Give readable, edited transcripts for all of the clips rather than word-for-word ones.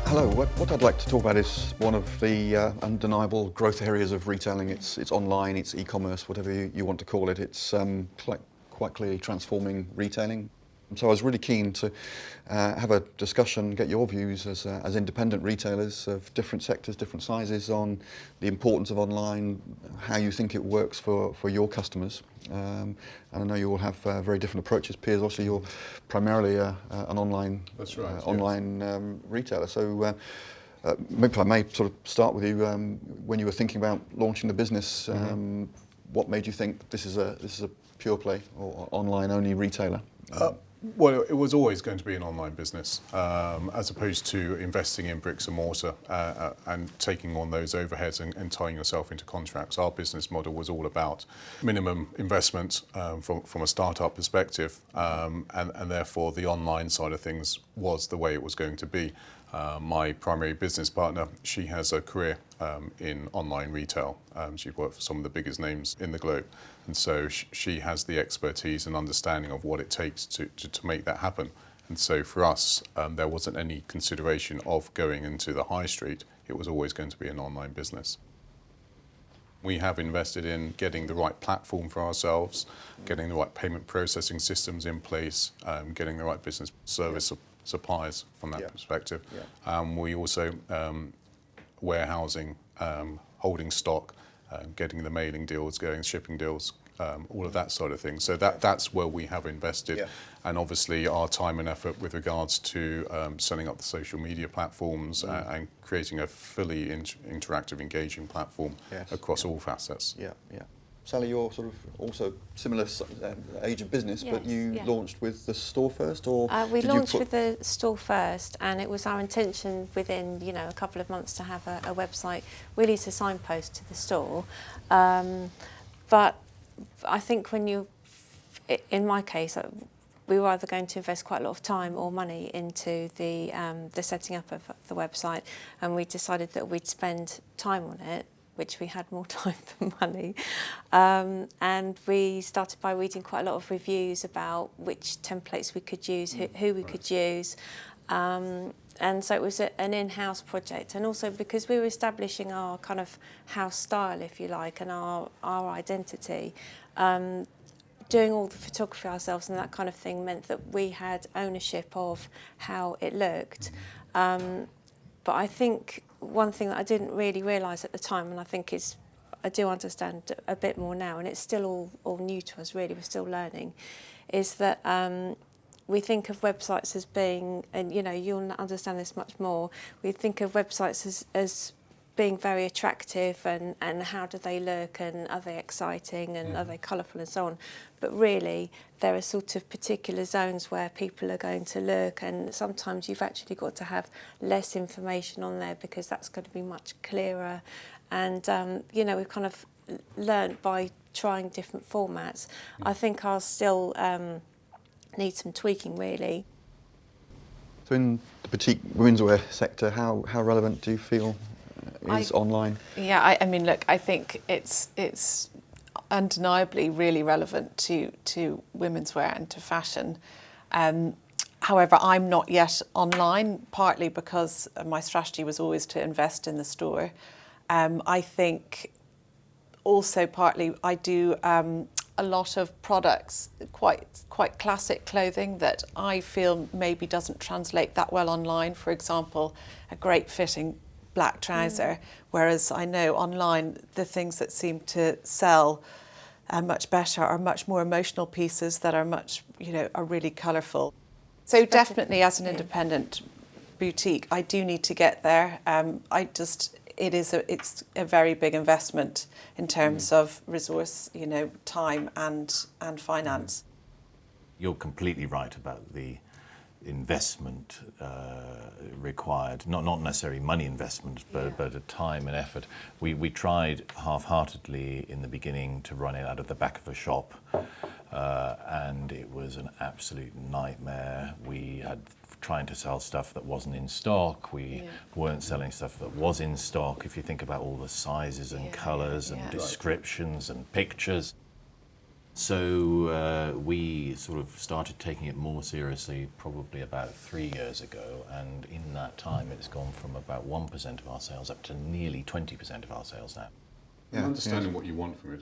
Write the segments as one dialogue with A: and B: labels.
A: Hello, what I'd like to talk about is one of the undeniable growth areas of retailing. It's online, it's e-commerce, whatever you want to call it. It's quite clearly transforming retailing. So I was really keen to have a discussion, get your views as independent retailers of different sectors, different sizes, on the importance of online, how you think it works for your customers. And I know you all have very different approaches. Piers, also you're primarily an online retailer. So maybe if I may sort of start with you, when you were thinking about launching the business, what made you think this is a pure play or online only retailer?
B: Well, it was always going to be an online business, as opposed to investing in bricks and mortar and taking on those overheads and tying yourself into contracts. Our business model was all about minimum investment from a startup perspective, and therefore the online side of things was the way it was going to be. My primary business partner, she has a career in online retail. She's worked for some of the biggest names in the globe. And so she has the expertise and understanding of what it takes to make that happen. And so for us, there wasn't any consideration of going into the high street. It was always going to be an online business. We have invested in getting the right platform for ourselves, getting the right payment processing systems in place, getting the right business service suppliers from that perspective. We also warehousing, holding stock, getting the mailing deals going, shipping deals, all of that sort of thing. So that's where we have invested. And obviously our time and effort with regards to setting up the social media platforms and creating a fully interactive, engaging platform across all facets.
A: Sally, you're sort of also similar age of business, but you launched with the store first, or
C: we launched with the store first, and it was our intention within a couple of months to have a website really to signpost to the store. But I think in my case, we were either going to invest quite a lot of time or money into the setting up of the website, and we decided that we'd spend time on it, which we had more time than money. And we started by reading quite a lot of reviews about which templates we could use, who we could use. And so it was an in-house project. And also because we were establishing our kind of house style, if you like, and our identity, doing all the photography ourselves and that kind of thing meant that we had ownership of how it looked. But I think one thing that I didn't really realise at the time, and I think I do understand a bit more now, and it's still all new to us really, we're still learning, is that we think of websites as being, and you'll understand this much more, we think of websites as being very attractive and how do they look and are they exciting and are they colourful and so on. But really there are sort of particular zones where people are going to look, and sometimes you've actually got to have less information on there because that's going to be much clearer. And we've kind of learnt by trying different formats. I think ours still need some tweaking really.
A: So in the boutique womenswear sector, how relevant do you feel is online?
D: Yeah, I mean, look, I think it's undeniably really relevant to women's wear and to fashion. However, I'm not yet online, partly because my strategy was always to invest in the store. I think also partly I do a lot of products, quite classic clothing that I feel maybe doesn't translate that well online. For example, a great fitting black trouser, whereas I know online the things that seem to sell much better are much more emotional pieces that are much, are really colourful. So definitely as an independent boutique, I do need to get there. It's a very big investment in terms of resource, time and finance.
E: You're completely right about the investment required, not necessarily money investment, but a time and effort. We tried half-heartedly in the beginning to run it out of the back of a shop, and it was an absolute nightmare. We had trying to sell stuff that wasn't in stock. We weren't selling stuff that was in stock. If you think about all the sizes and colours and descriptions and pictures. So we sort of started taking it more seriously probably about 3 years ago, and in that time it's gone from about 1% of our sales up to nearly 20% of our sales now.
B: And understanding what you want from it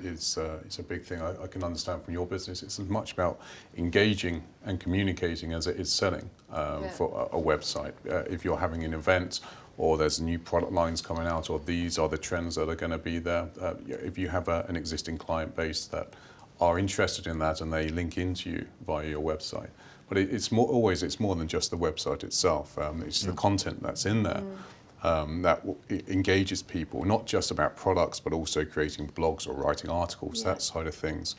B: is it's a big thing. I can understand from your business, it's as much about engaging and communicating as it is selling for a website. If you're having an event, or there's new product lines coming out, or these are the trends that are going to be there. If you have an existing client base that are interested in that and they link into you via your website. But it's more than just the website itself. It's the content that's in there. That engages people, not just about products, but also creating blogs or writing articles, that side of things.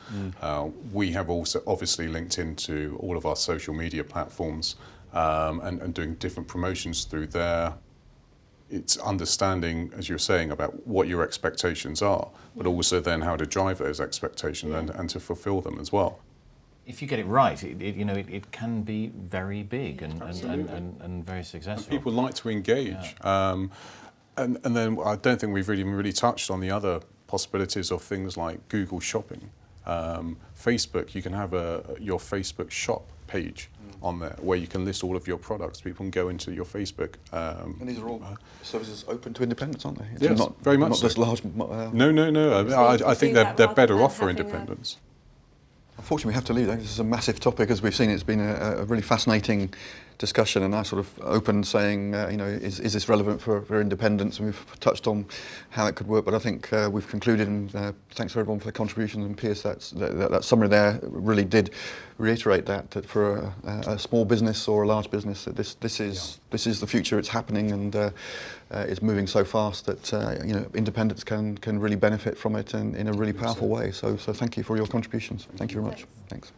B: We have also obviously linked into all of our social media platforms and doing different promotions through there. It's understanding, as you're saying, about what your expectations are, but also then how to drive those expectations and to fulfill them as well.
E: If you get it right, it can be very big and very successful.
B: And people like to engage. And then I don't think we've really touched on the other possibilities of things like Google Shopping. Facebook, you can have your Facebook shop page on there where you can list all of your products. People can go into your Facebook.
A: And these are all services open to independents, aren't they? It's
B: Yes,
A: not,
B: very much
A: not
B: so.
A: just large.
B: No. I think they're better off for independents.
A: Unfortunately, we have to leave. This is a massive topic, as we've seen. It's been a really fascinating discussion, and I sort of opened saying, is this relevant for independents? And we've touched on how it could work, but I think we've concluded, and thanks for everyone for their contributions. And Piers, that summary there really did reiterate that for a small business or a large business, that this is the future. It's happening, and it's moving so fast that independents can really benefit from it in a really powerful way. So thank you for your contributions. Thank you very much. Thanks.